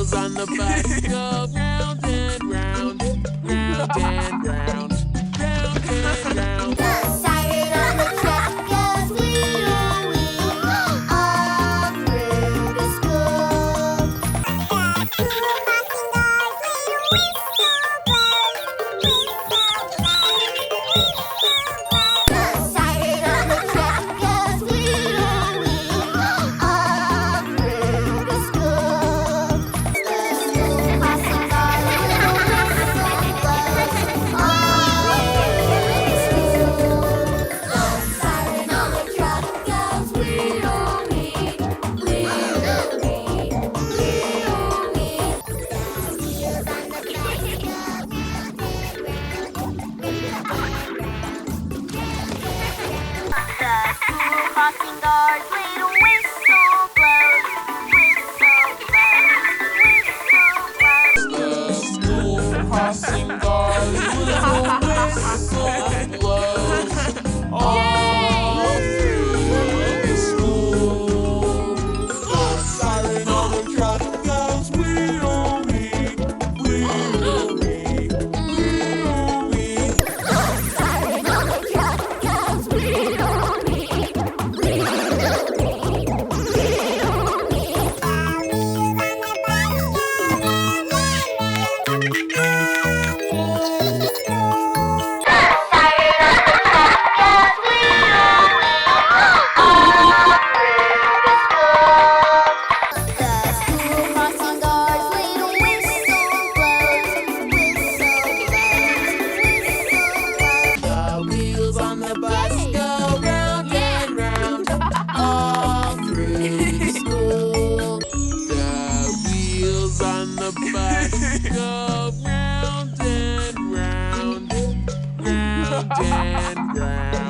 wheels on the bus go round and round, round and round, round and round. The siren on the truck goes wheel-wheel all through the school. The siren on the truck goes wheel-wheel all through the school. The school passing by with a whistle blows all through the school. The siren on the truck goes wheel-wheel, wheel-wheel, wheel-wheel. Wheels on the bus go round the school crossing guard played a whistle blows, whistle blows, whistle blows. The school crossing guard with a whistle blows all through the school. The siren on the truck goes wheel-wheel, wheel-wheel, wheel-wheel. The siren on the truck goes wheel-wheel, Go round and round, round and round.